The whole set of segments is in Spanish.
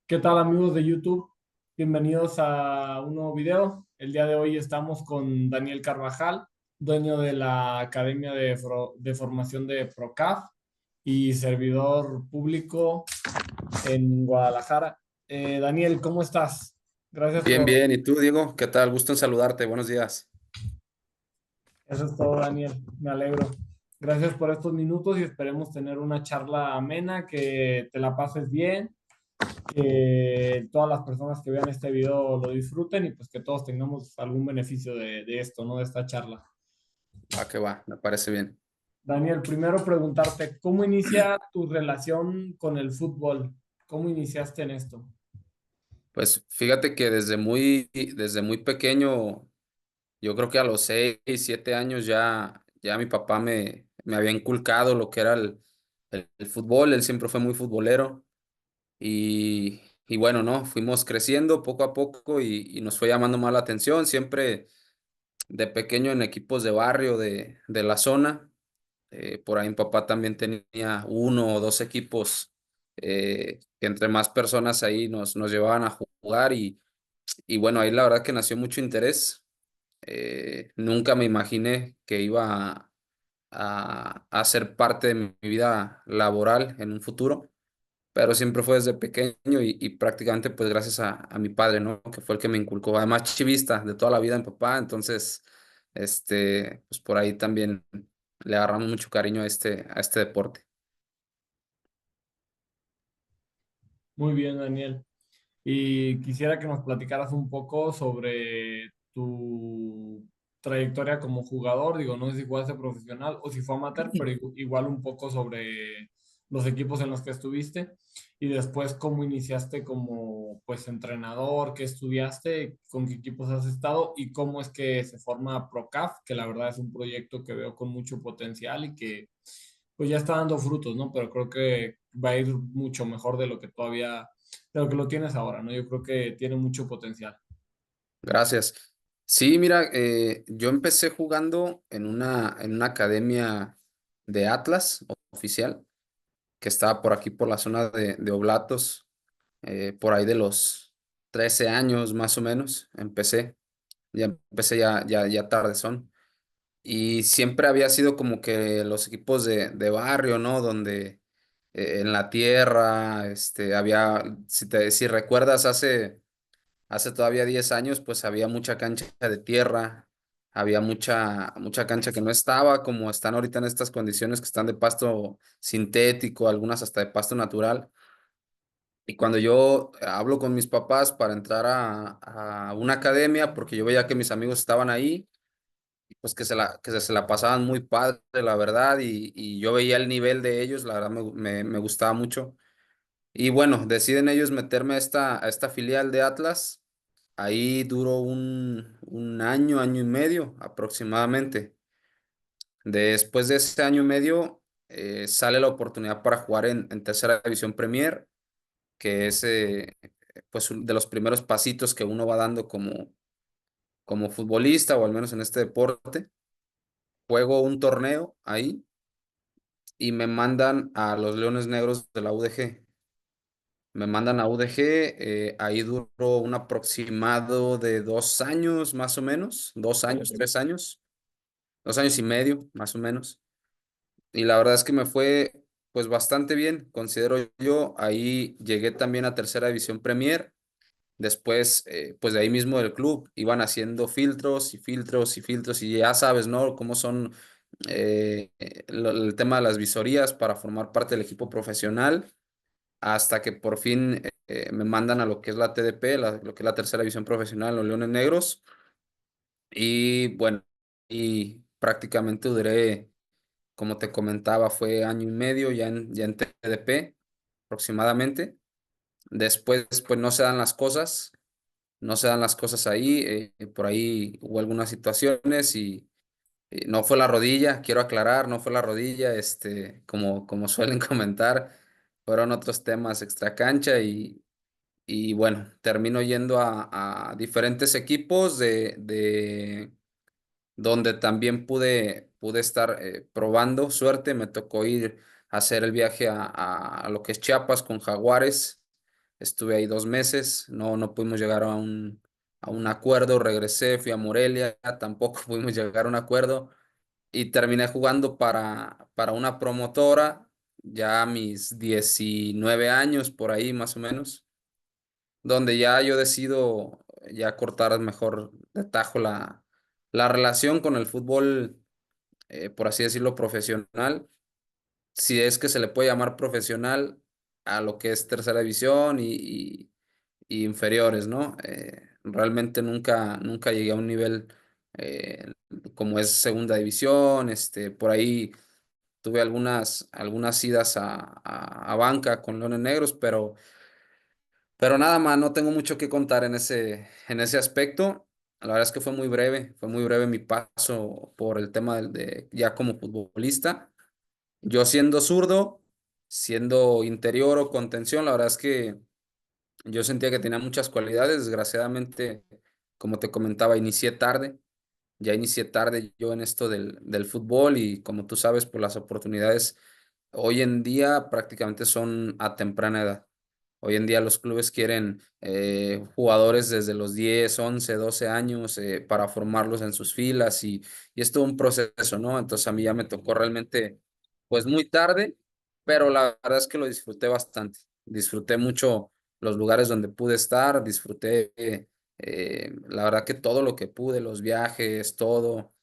¿Qué tal amigos de YouTube? Bienvenidos a un nuevo video. El día de hoy estamos con Daniel Carvajal, dueño de la Academia de Formación de Procaf y servidor público en Guadalajara. Daniel, ¿cómo estás? Gracias Bien, por... bien. ¿Y tú, Diego? ¿Qué tal? Gusto en saludarte. Buenos días. Eso es todo, Daniel. Me alegro. Gracias por estos minutos y esperemos tener una charla amena, que te la pases bien, que todas las personas que vean este video lo disfruten y pues que todos tengamos algún beneficio de esto, ¿no? De esta charla. Va que va, me parece bien. Daniel, primero preguntarte, ¿cómo inicia tu relación con el fútbol? ¿Cómo iniciaste en esto? Pues fíjate que desde muy pequeño, yo creo que a los 6, 7 años ya mi papá me había inculcado lo que era el fútbol. Él siempre fue muy futbolero y bueno, ¿no? Fuimos creciendo poco a poco y nos fue llamando más la atención. Siempre de pequeño en equipos de barrio de la zona. Por ahí mi papá también tenía uno o dos equipos que entre más personas ahí nos llevaban a jugar y bueno, ahí la verdad que nació mucho interés. Nunca me imaginé que iba a ser parte de mi vida laboral en un futuro, pero siempre fue desde pequeño y prácticamente pues gracias a mi padre, ¿no? Que fue el que me inculcó. Además, chivista de toda la vida mi papá, entonces, pues por ahí también le agarramos mucho cariño a este deporte. Muy bien, Daniel. Y quisiera que nos platicaras un poco sobre tu trayectoria como jugador. Digo, no sé si jugaste profesional o si fue amateur, pero igual un poco sobre los equipos en los que estuviste y después cómo iniciaste como pues entrenador, qué estudiaste, con qué equipos has estado y cómo es que se forma Procaf, que la verdad es un proyecto que veo con mucho potencial y que pues ya está dando frutos, ¿no? Pero creo que va a ir mucho mejor de lo que todavía, de lo que lo tienes ahora, ¿no? Yo creo que tiene mucho potencial. Gracias. Sí, mira, yo empecé jugando en una academia de Atlas oficial, que estaba por aquí, por la zona de Oblatos, por ahí de los 13 años más o menos, empecé ya tardezón. Y siempre había sido como que los equipos de barrio, ¿no? Donde en la tierra, si recuerdas, hace todavía 10 años, pues había mucha cancha de tierra, había mucha cancha que no estaba como están ahorita en estas condiciones que están de pasto sintético, algunas hasta de pasto natural. Y cuando yo hablo con mis papás para entrar a una academia, porque yo veía que mis amigos estaban ahí, pues que se la pasaban muy padre, la verdad, y yo veía el nivel de ellos, la verdad me gustaba mucho. Y bueno, deciden ellos meterme a esta filial de Atlas. Ahí duró un año, año y medio aproximadamente. Después de ese año y medio, sale la oportunidad para jugar en Tercera División Premier, que es pues de los primeros pasitos que uno va dando como futbolista, o al menos en este deporte. Juego un torneo ahí y me mandan a los Leones Negros de la UDG. Me mandan a UDG, ahí duró un aproximado de 2 años más o menos, 2 años, 3 años, 2 años y medio más o menos. Y la verdad es que me fue pues bastante bien, considero yo. Ahí llegué también a Tercera División Premier. Después, pues de ahí mismo del club iban haciendo filtros y filtros y filtros y ya sabes, ¿no? Cómo son el tema de las visorías para formar parte del equipo profesional, hasta que por fin me mandan a lo que es la TDP, lo que es la Tercera División Profesional, los Leones Negros. Y bueno, y prácticamente duré, como te comentaba, fue año y medio ya en TDP aproximadamente. Después, pues no se dan las cosas ahí. Por ahí hubo algunas situaciones y no fue la rodilla, quiero aclarar, no fue la rodilla, como suelen comentar, fueron otros temas extracancha y bueno, termino yendo a diferentes equipos de donde también pude estar probando suerte. Me tocó ir a hacer el viaje a lo que es Chiapas con Jaguares. estuve ahí 2 meses, no pudimos llegar a un acuerdo, regresé, fui a Morelia, tampoco pudimos llegar a un acuerdo y terminé jugando para una promotora, ya a mis 19 años, por ahí más o menos, donde ya yo decido ya cortar mejor de tajo la relación con el fútbol, por así decirlo, profesional, si es que se le puede llamar profesional a lo que es tercera división y inferiores, ¿no? Realmente nunca llegué a un nivel eh, como es segunda división, por ahí tuve algunas idas a banca con Leones Negros, pero nada más, no tengo mucho que contar en ese aspecto. La verdad es que fue muy breve mi paso por el tema ya como futbolista. Yo siendo zurdo, siendo interior o contención, la verdad es que yo sentía que tenía muchas cualidades. Desgraciadamente, como te comentaba, ya inicié tarde yo en esto del fútbol y como tú sabes, pues las oportunidades hoy en día prácticamente son a temprana edad. Hoy en día los clubes quieren jugadores desde los 10 11 12 años para formarlos en sus filas y es todo un proceso, ¿no? Entonces a mí ya me tocó realmente pues muy tarde, pero la verdad es que lo disfruté bastante. Disfruté mucho los lugares donde pude estar, disfruté la verdad que todo lo que pude, los viajes, todo.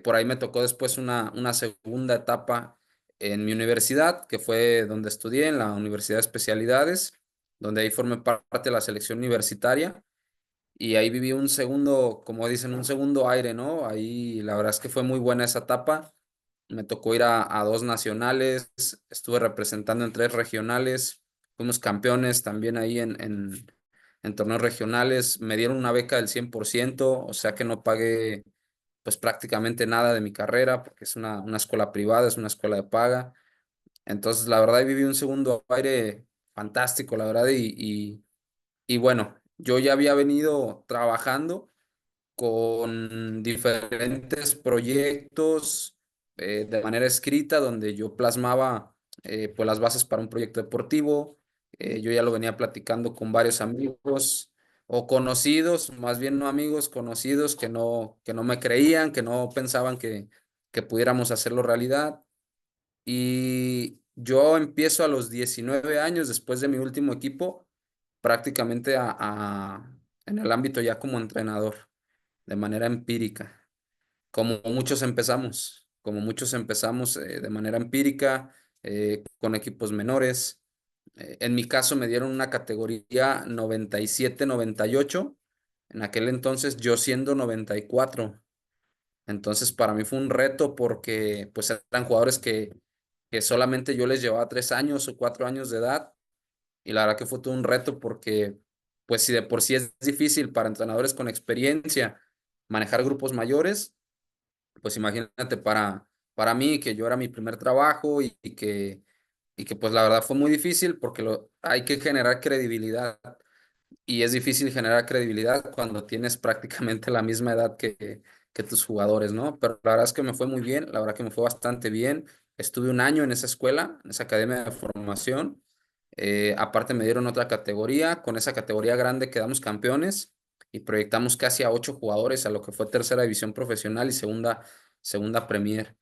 Por ahí me tocó después una segunda etapa en mi universidad, que fue donde estudié, en la Universidad de Especialidades, donde ahí formé parte de la selección universitaria y ahí viví un segundo, como dicen, un segundo aire, ¿no? Ahí la verdad es que fue muy buena esa etapa. Me tocó ir a dos nacionales, estuve representando en tres regionales, fuimos campeones también ahí en torneos regionales, me dieron una beca del 100%, o sea que no pagué pues prácticamente nada de mi carrera, porque es una escuela privada, es una escuela de paga. Entonces, la verdad, viví un segundo aire fantástico, la verdad, y bueno, yo ya había venido trabajando con diferentes proyectos de manera escrita, donde yo plasmaba pues las bases para un proyecto deportivo. Yo ya lo venía platicando con varios amigos o conocidos, más bien no amigos, conocidos que no me creían, que no pensaban que pudiéramos hacerlo realidad. Y yo empiezo a los 19 años, después de mi último equipo, prácticamente en el ámbito ya como entrenador, de manera empírica, como muchos empezamos de manera empírica, con equipos menores. En mi caso me dieron una categoría 97-98, en aquel entonces yo siendo 94. Entonces para mí fue un reto porque pues eran jugadores que solamente yo les llevaba 3 años o 4 años de edad y la verdad que fue todo un reto porque pues si de por sí es difícil para entrenadores con experiencia manejar grupos mayores, pues imagínate para mí que yo era mi primer trabajo y que pues la verdad fue muy difícil porque hay que generar credibilidad y es difícil generar credibilidad cuando tienes prácticamente la misma edad que tus jugadores, ¿no? Pero la verdad es que me fue muy bien, la verdad que me fue bastante bien. Estuve un año en esa escuela, en esa academia de formación. Aparte me dieron otra categoría, con esa categoría grande quedamos campeones y proyectamos casi a 8 jugadores a lo que fue tercera división profesional y segunda Premier.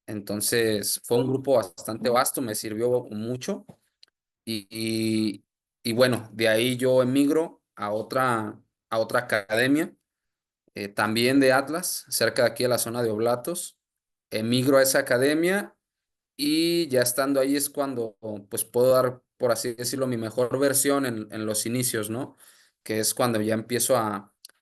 Entonces fue un grupo bastante vasto, me sirvió mucho y, y, y bueno, de ahí yo emigro a otra academia, también de Atlas, cerca de aquí de la zona de Oblatos. Emigro a esa academia y ya estando ahí es cuando pues puedo dar, por así decirlo, mi mejor versión en los inicios, ¿no? Que es cuando ya empiezo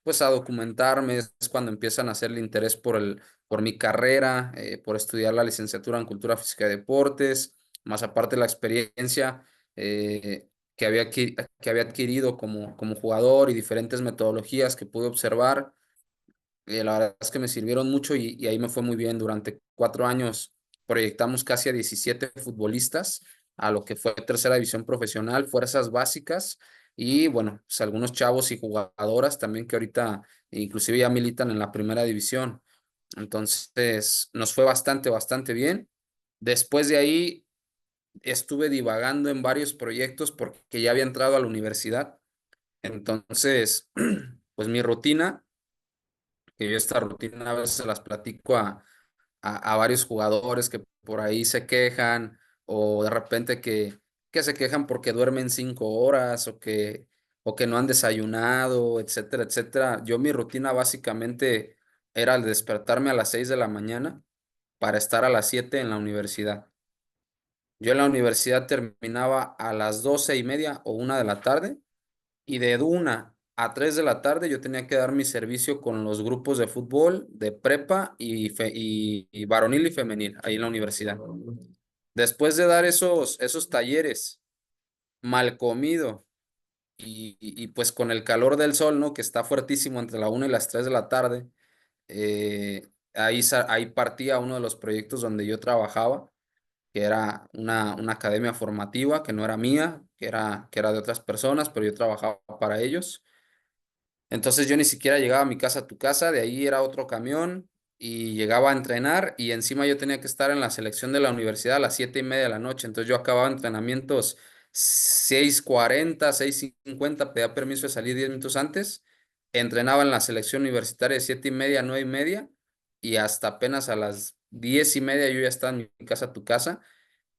pues a documentarme, es cuando empiezan a hacer el interés por mi carrera, por estudiar la licenciatura en Cultura Física y Deportes, más aparte la experiencia que había adquirido como jugador y diferentes metodologías que pude observar. La verdad es que me sirvieron mucho y ahí me fue muy bien. Durante 4 años proyectamos casi a 17 futbolistas a lo que fue tercera división profesional, fuerzas básicas y bueno, pues algunos chavos y jugadoras también que ahorita inclusive ya militan en la primera división. Entonces nos fue bastante bien. Después de ahí estuve divagando en varios proyectos porque ya había entrado a la universidad. Entonces, pues mi rutina, que yo esta rutina a veces se las platico a varios jugadores que por ahí se quejan o de repente que se quejan porque duermen 5 horas o que no han desayunado, etcétera, etcétera. Yo mi rutina básicamente era el despertarme a las 6 de la mañana para estar a las 7 en la universidad. Yo en la universidad terminaba a las 12:30 o 1 de la tarde y de 1 a 3 de la tarde yo tenía que dar mi servicio con los grupos de fútbol de prepa y varonil y femenil ahí en la universidad. Después de dar esos talleres, mal comido pues con el calor del sol, ¿no? Que está fuertísimo entre la 1 y las 3 de la tarde, ahí partía uno de los proyectos donde yo trabajaba, que era una academia formativa que no era mía, que era de otras personas, pero yo trabajaba para ellos. Entonces yo ni siquiera llegaba a mi casa a tu casa, de ahí era otro camión y llegaba a entrenar y encima yo tenía que estar en la selección de la universidad a las 7:30 de la noche. Entonces yo acababa entrenamientos 6:40, 6:50, pedía permiso de salir 10 minutos antes, entrenaba en la selección universitaria de 7:30 a 9:30 y hasta apenas a las 10:30 yo ya estaba en mi casa a tu casa,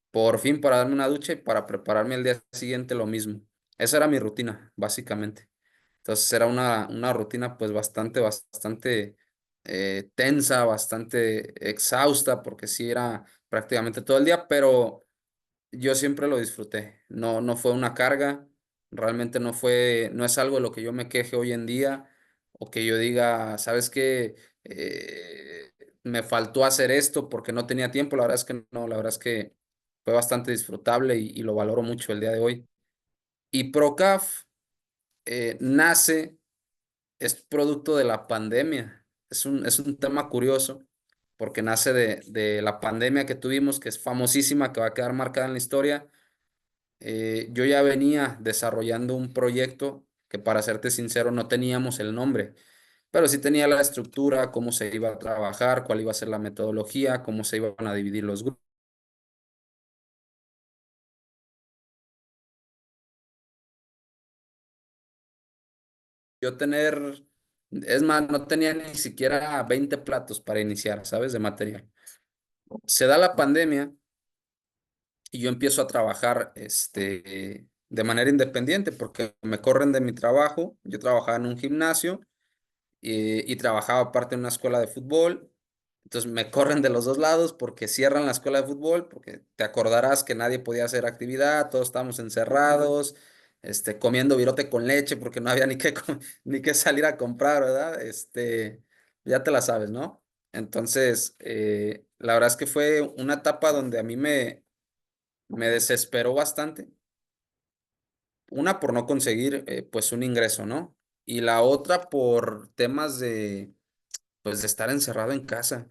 por fin para darme una ducha y para prepararme el día siguiente lo mismo. Esa era mi rutina, básicamente. Entonces era una rutina pues bastante tensa, bastante exhausta, porque sí era prácticamente todo el día, pero yo siempre lo disfruté. No, no fue una carga, realmente no es algo de lo que yo me queje hoy en día o que yo diga, ¿sabes qué? Me faltó hacer esto porque no tenía tiempo. La verdad es que no, la verdad es que fue bastante disfrutable y lo valoro mucho el día de hoy. Y Procaf nace es producto de la pandemia. Es un tema curioso porque nace de la pandemia que tuvimos, que es famosísima, que va a quedar marcada en la historia. Yo ya venía desarrollando un proyecto que, para serte sincero, no teníamos el nombre, pero sí tenía la estructura, cómo se iba a trabajar, cuál iba a ser la metodología, cómo se iban a dividir los grupos. Yo es más, no tenía ni siquiera 20 platos para iniciar, ¿sabes? De material. Se da la pandemia y yo empiezo a trabajar de manera independiente porque me corren de mi trabajo. Yo trabajaba en un gimnasio y trabajaba aparte en una escuela de fútbol. Entonces me corren de los dos lados porque cierran la escuela de fútbol, porque te acordarás que nadie podía hacer actividad, todos estábamos encerrados, comiendo virote con leche porque no había ni que salir a comprar, ¿verdad? Ya te la sabes, ¿no? Entonces, la verdad es que fue una etapa donde a mí me desesperó bastante. Una por no conseguir pues un ingreso, ¿no? Y la otra por temas pues de estar encerrado en casa.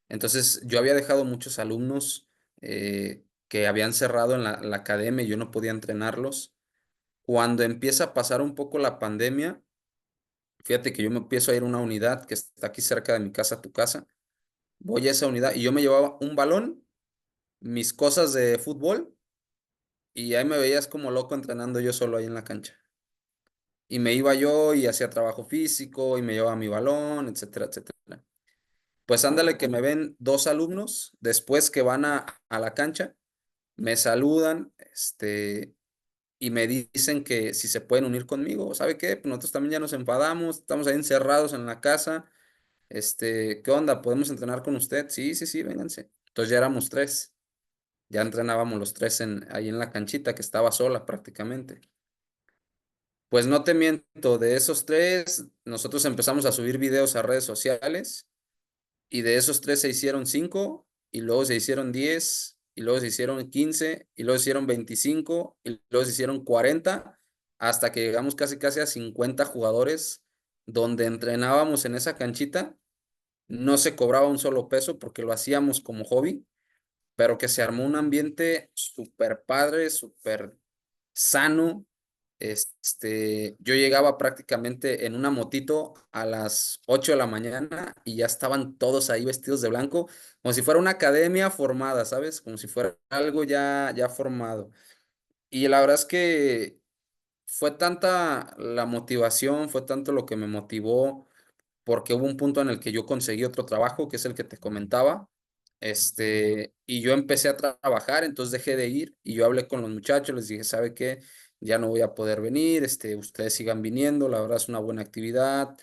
Entonces yo había dejado muchos alumnos que habían cerrado en la academia y yo no podía entrenarlos. Cuando empieza a pasar un poco la pandemia, fíjate que yo me empiezo a ir a una unidad que está aquí cerca de mi casa, tu casa. Voy a esa unidad y yo me llevaba un balón, mis cosas de fútbol y ahí me veías como loco entrenando yo solo ahí en la cancha. Y me iba yo y hacía trabajo físico y me llevaba mi balón, etcétera, etcétera. Pues ándale que me ven dos alumnos después que van a la cancha, me saludan, y me dicen que si se pueden unir conmigo. ¿Sabe qué? Pues nosotros también ya nos enfadamos, estamos ahí encerrados en la casa. ¿Qué onda? ¿Podemos entrenar con usted? Sí, sí, sí, vénganse. Entonces ya éramos tres, ya entrenábamos los tres ahí en la canchita que estaba sola prácticamente. Pues no te miento, de esos tres, nosotros empezamos a subir videos a redes sociales y de esos tres se hicieron cinco y luego se hicieron 10 y luego se hicieron 15 y luego se hicieron 25 y luego se hicieron 40 hasta que llegamos casi casi a 50 jugadores donde entrenábamos en esa canchita. No se cobraba un solo peso porque lo hacíamos como hobby, pero que se armó un ambiente súper padre, súper sano, yo llegaba prácticamente en una motito a las 8 de la mañana y ya estaban todos ahí vestidos de blanco, como si fuera una academia formada, ¿sabes? Como si fuera algo ya formado. Y la verdad es que fue tanta la motivación, fue tanto lo que me motivó porque hubo un punto en el que yo conseguí otro trabajo, que es el que te comentaba, y yo empecé a trabajar, entonces dejé de ir y yo hablé con los muchachos, les dije, ¿sabe qué? Ya no voy a poder venir, ustedes sigan viniendo, la verdad es una buena actividad,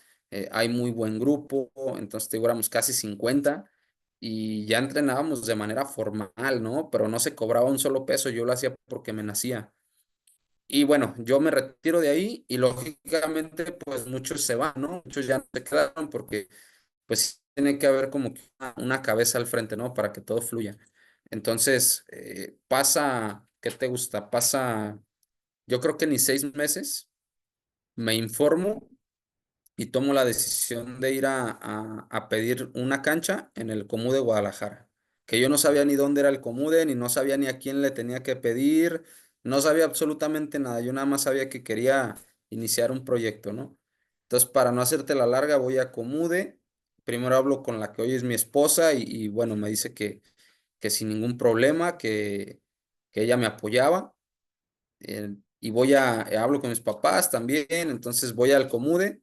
hay muy buen grupo, entonces éramos casi 50 y ya entrenábamos de manera formal, ¿no? Pero no se cobraba un solo peso, yo lo hacía porque me nacía. Y bueno, yo me retiro de ahí y lógicamente pues muchos se van, ¿no? Muchos ya no se quedaron porque pues tiene que haber como que una cabeza al frente, ¿no? Para que todo fluya. Entonces, pasa, ¿qué te gusta? Pasa, yo creo que ni 6 meses, me informo y tomo la decisión de ir a pedir una cancha en el Comú de Guadalajara, que yo no sabía ni dónde era el Comude, ni no sabía ni a quién le tenía que pedir, no sabía absolutamente nada, yo nada más sabía que quería iniciar un proyecto, ¿no? Entonces, para no hacerte la larga, voy a Comude, primero hablo con la que hoy es mi esposa y bueno, me dice que sin ningún problema, que ella me apoyaba, y hablo con mis papás también, entonces voy al Comude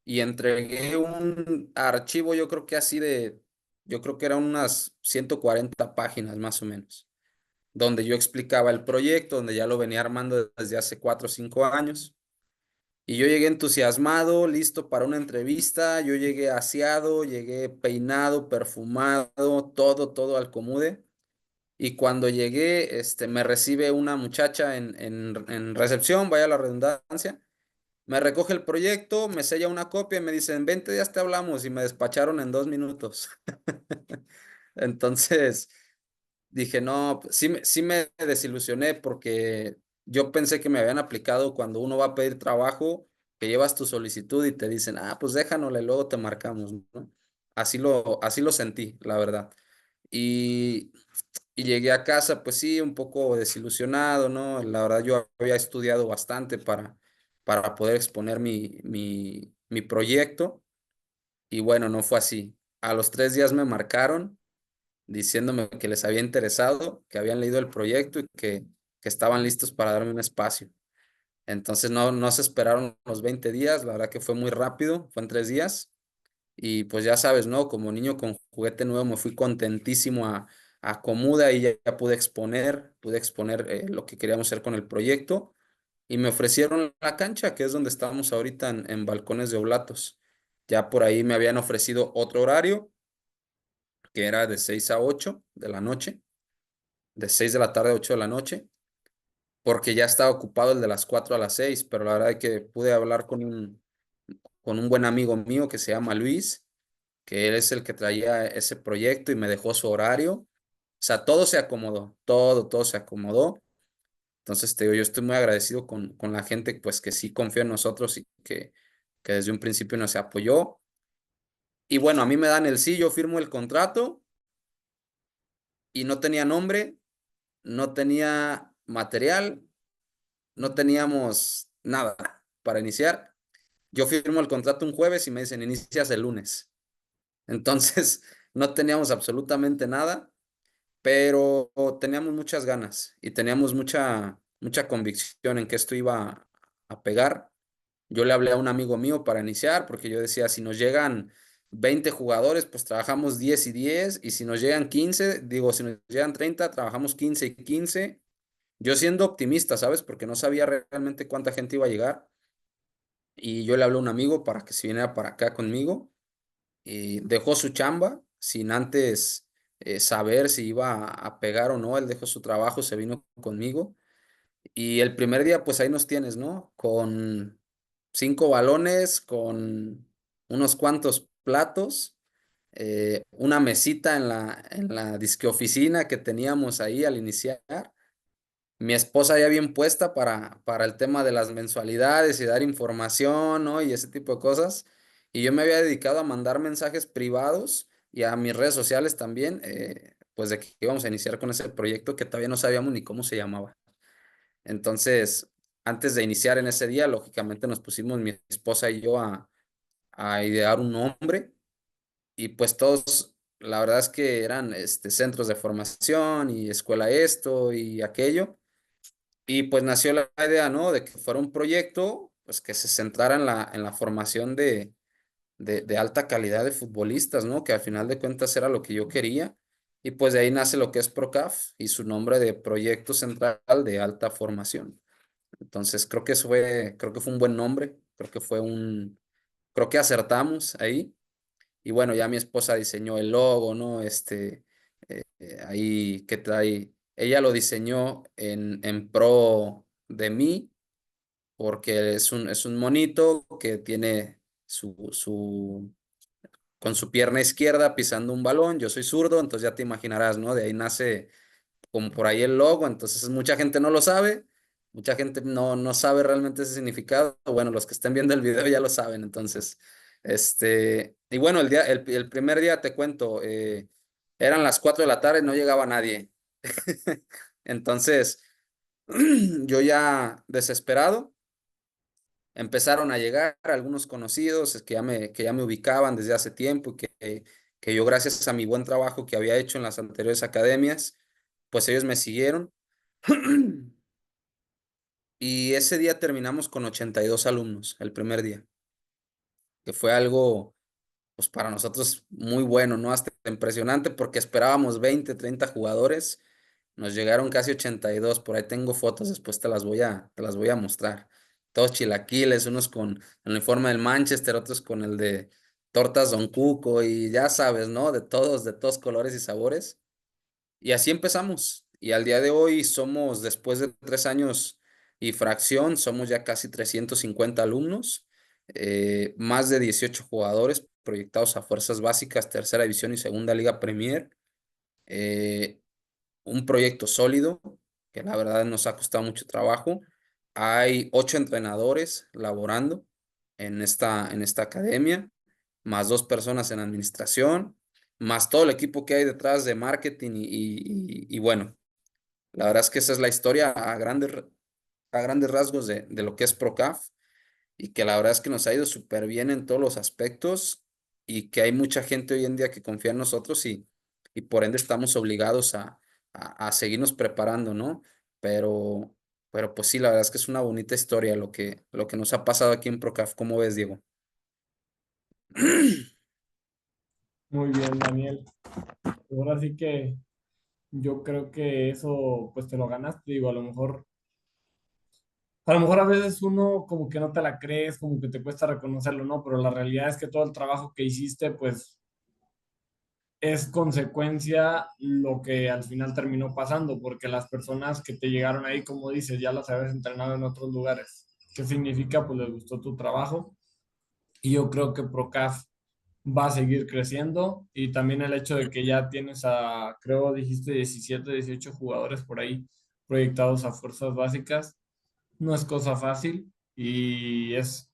y entregué un archivo, yo creo que eran unas 140 páginas más o menos, donde yo explicaba el proyecto, donde ya lo venía armando desde hace 4 o 5 años. Y yo llegué entusiasmado, listo para una entrevista, yo llegué aseado, llegué peinado, perfumado, todo al Comude. Y cuando llegué, me recibe una muchacha en recepción, vaya la redundancia, me recoge el proyecto, me sella una copia y me dicen, vente, ya te hablamos, y me despacharon en 2 minutos. Entonces dije, no, pues, sí me desilusioné porque yo pensé que me habían aplicado cuando uno va a pedir trabajo, que llevas tu solicitud y te dicen, pues déjanosla y luego te marcamos, ¿no? Así lo sentí, la verdad. Y, y llegué a casa, pues sí, un poco desilusionado, ¿no? La verdad yo había estudiado bastante para poder exponer mi proyecto y bueno, no fue así. A los 3 días me marcaron diciéndome que les había interesado, que habían leído el proyecto y que estaban listos para darme un espacio. Entonces no se esperaron los 20 días, la verdad que fue muy rápido, fue en 3 días. Y pues ya sabes, ¿no? Como niño con juguete nuevo me fui contentísimo a Comuda y ya pude exponer lo que queríamos hacer con el proyecto. Y me ofrecieron la cancha, que es donde estábamos ahorita en Balcones de Oblatos. Ya por ahí me habían ofrecido otro horario, que era de 6 a 8 de la noche, de 6 de la tarde a 8 de la noche, porque ya estaba ocupado el de las 4 a las 6, pero la verdad es que pude hablar con un buen amigo mío que se llama Luis, que él es el que traía ese proyecto y me dejó su horario. O sea, todo se acomodó, todo se acomodó. Entonces, te digo, yo estoy muy agradecido con la gente, pues, que sí confió en nosotros y que desde un principio nos apoyó. Y bueno, a mí me dan el sí, yo firmo el contrato y no tenía nombre, no tenía material, no teníamos nada para iniciar. Yo firmo el contrato un jueves y me dicen, inicias el lunes. Entonces, no teníamos absolutamente nada, pero teníamos muchas ganas y teníamos mucha convicción en que esto iba a pegar. Yo le hablé a un amigo mío para iniciar, porque yo decía, si nos llegan 20 jugadores, pues trabajamos 10 y 10, y si nos llegan 15, digo, si nos llegan 30, trabajamos 15 y 15. Yo siendo optimista, ¿sabes? Porque no sabía realmente cuánta gente iba a llegar, y yo le hablé a un amigo para que se viniera para acá conmigo, y dejó su chamba sin antes saber si iba a pegar o no. Él dejó su trabajo, se vino conmigo. Y el primer día, pues ahí nos tienes, ¿no? Con 5 balones, con unos cuantos platos, una mesita en la disque oficina que teníamos ahí al iniciar. Mi esposa ya bien puesta para el tema de las mensualidades y dar información, ¿no? Y ese tipo de cosas. Y yo me había dedicado a mandar mensajes privados y a mis redes sociales también, pues de que íbamos a iniciar con ese proyecto que todavía no sabíamos ni cómo se llamaba. Entonces, antes de iniciar en ese día, lógicamente nos pusimos mi esposa y yo a idear un nombre y pues todos, la verdad es que eran centros de formación y escuela esto y aquello. Y pues nació la idea, ¿no? De que fuera un proyecto, pues que se centrara en la formación de alta calidad de futbolistas, ¿no? Que al final de cuentas era lo que yo quería. Y pues de ahí nace lo que es PROCAF y su nombre de Proyecto Central de Alta Formación. Entonces creo que fue un buen nombre, creo que acertamos ahí. Y bueno, ya mi esposa diseñó el logo, ¿no? Ahí que trae, ella lo diseñó en pro de mí, porque es un monito que tiene con su pierna izquierda pisando un balón. Yo soy zurdo, entonces ya te imaginarás, ¿no? De ahí nace como por ahí el logo, entonces mucha gente no lo sabe, mucha gente no sabe realmente ese significado. Bueno, los que estén viendo el video ya lo saben, entonces, y bueno, el primer día te cuento, eran las 4 de la tarde y no llegaba nadie. Entonces, yo ya desesperado, empezaron a llegar algunos conocidos que ya me ubicaban desde hace tiempo y que yo gracias a mi buen trabajo que había hecho en las anteriores academias, pues ellos me siguieron. Y ese día terminamos con 82 alumnos, el primer día, que fue algo, pues para nosotros muy bueno, ¿no? Hasta impresionante porque esperábamos 20 30 jugadores, nos llegaron casi 82, por ahí tengo fotos, después te las voy a mostrar. Todos chilaquiles, unos con el uniforme del Manchester, otros con el de Tortas Don Cuco y ya sabes, ¿no? De todos colores y sabores. Y así empezamos. Y al día de hoy somos, después de 3 años y fracción, somos ya casi 350 alumnos, más de 18 jugadores proyectados a fuerzas básicas, tercera división y segunda liga Premier. eh, un proyecto sólido, que la verdad nos ha costado mucho trabajo. Hay 8 entrenadores laborando en esta academia, más 2 personas en administración, más todo el equipo que hay detrás de marketing y bueno, la verdad es que esa es la historia a grandes rasgos de lo que es Procaf y que la verdad es que nos ha ido súper bien en todos los aspectos y que hay mucha gente hoy en día que confía en nosotros y por ende estamos obligados a seguirnos preparando, ¿no? Pero, pero pues sí, la verdad es que es una bonita historia lo que nos ha pasado aquí en Procaf. ¿Cómo ves, Diego? Muy bien, Daniel. Ahora sí que yo creo que eso pues te lo ganaste, digo, a lo mejor a veces uno como que no te la crees, como que te cuesta reconocerlo, ¿no? Pero la realidad es que todo el trabajo que hiciste pues es consecuencia lo que al final terminó pasando, porque las personas que te llegaron ahí, como dices, ya las habías entrenado en otros lugares. ¿Qué significa? Pues les gustó tu trabajo y yo creo que Procaf va a seguir creciendo y también el hecho de que ya tienes creo dijiste 17 18 jugadores por ahí proyectados a fuerzas básicas, no es cosa fácil y es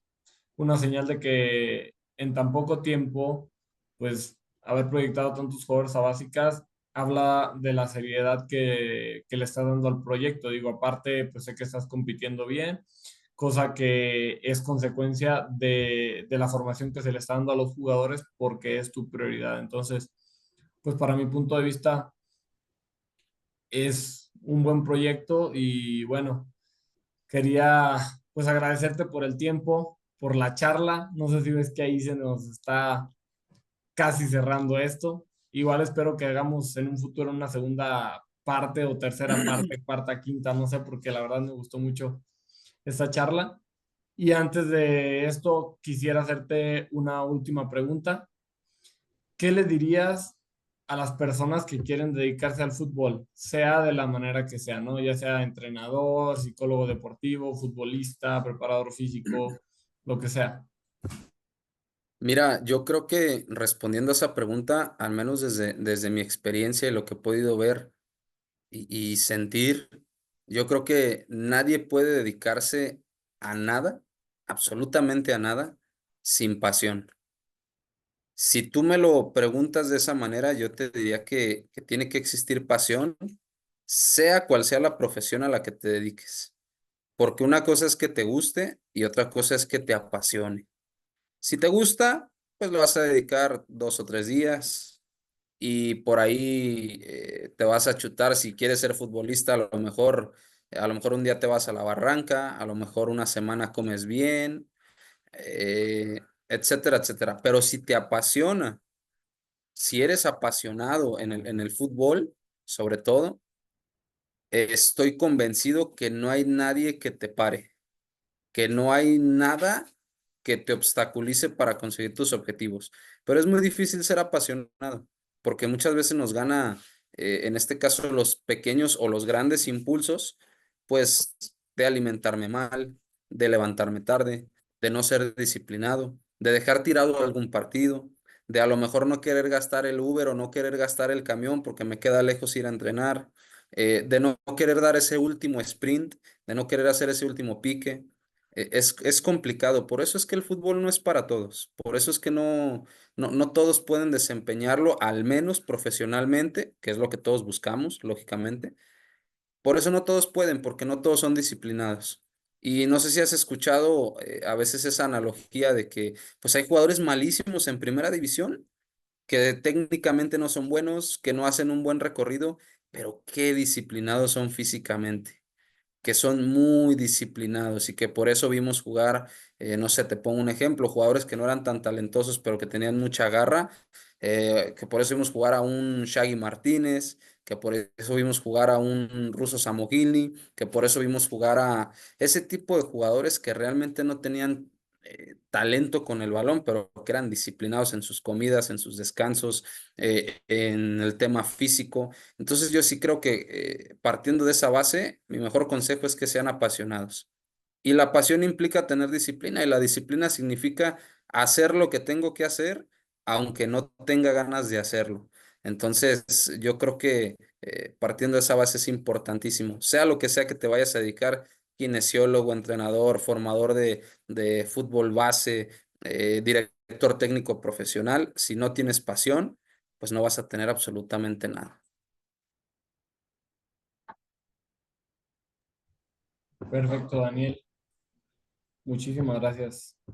una señal de que en tan poco tiempo, pues haber proyectado tantos jugadores a básicas habla de la seriedad que le estás dando al proyecto. Digo, aparte, pues sé que estás compitiendo bien, cosa que es consecuencia de la formación que se le está dando a los jugadores porque es tu prioridad. Entonces, pues para mi punto de vista es un buen proyecto y bueno, quería pues agradecerte por el tiempo, por la charla. No sé si ves que ahí se nos está casi cerrando esto. Igual espero que hagamos en un futuro una segunda parte o tercera parte, cuarta, quinta, no sé, porque la verdad me gustó mucho esta charla. Y antes de esto, quisiera hacerte una última pregunta. ¿Qué le dirías a las personas que quieren dedicarse al fútbol, sea de la manera que sea, ¿no? Ya sea entrenador, psicólogo deportivo, futbolista, preparador físico, lo que sea. Mira, yo creo que respondiendo a esa pregunta, al menos desde mi experiencia y lo que he podido ver y sentir, yo creo que nadie puede dedicarse a nada, absolutamente a nada, sin pasión. Si tú me lo preguntas de esa manera, yo te diría que tiene que existir pasión, sea cual sea la profesión a la que te dediques. porque una cosa es que te guste y otra cosa es que te apasione. Si te gusta, pues le vas a dedicar 2 o 3 días y por ahí te vas a chutar. Si quieres ser futbolista, a lo mejor un día te vas a la barranca, a lo mejor una semana comes bien, etcétera, etcétera. Pero si te apasiona, si eres apasionado en el fútbol, sobre todo, estoy convencido que no hay nadie que te pare, que no hay nada que te obstaculice para conseguir tus objetivos. Pero es muy difícil ser apasionado, porque muchas veces nos gana, en este caso, los pequeños o los grandes impulsos, pues de alimentarme mal, de levantarme tarde, de no ser disciplinado, de dejar tirado algún partido, de a lo mejor no querer gastar el Uber o no querer gastar el camión porque me queda lejos ir a entrenar, de no querer dar ese último sprint, de no querer hacer ese último pique. Es complicado, por eso es que el fútbol no es para todos, por eso es que no todos pueden desempeñarlo, al menos profesionalmente, que es lo que todos buscamos, lógicamente. Por eso no todos pueden, porque no todos son disciplinados. Y no sé si has escuchado a veces esa analogía de que pues hay jugadores malísimos en primera división, que técnicamente no son buenos, que no hacen un buen recorrido, pero qué disciplinados son físicamente, que son muy disciplinados y que por eso vimos jugar, no sé, te pongo un ejemplo, jugadores que no eran tan talentosos, pero que tenían mucha garra, que por eso vimos jugar a un Shaggy Martínez, que por eso vimos jugar a un Russo Samogilny, que por eso vimos jugar a ese tipo de jugadores que realmente no tenían talento con el balón, pero que eran disciplinados en sus comidas, en sus descansos, en el tema físico. Entonces yo sí creo que partiendo de esa base, mi mejor consejo es que sean apasionados. Y la pasión implica tener disciplina y la disciplina significa hacer lo que tengo que hacer, aunque no tenga ganas de hacerlo. Entonces yo creo que partiendo de esa base es importantísimo, sea lo que sea que te vayas a dedicar, kinesiólogo, entrenador, formador de fútbol base, director técnico profesional, si no tienes pasión, pues no vas a tener absolutamente nada. Perfecto, Daniel. Muchísimas gracias.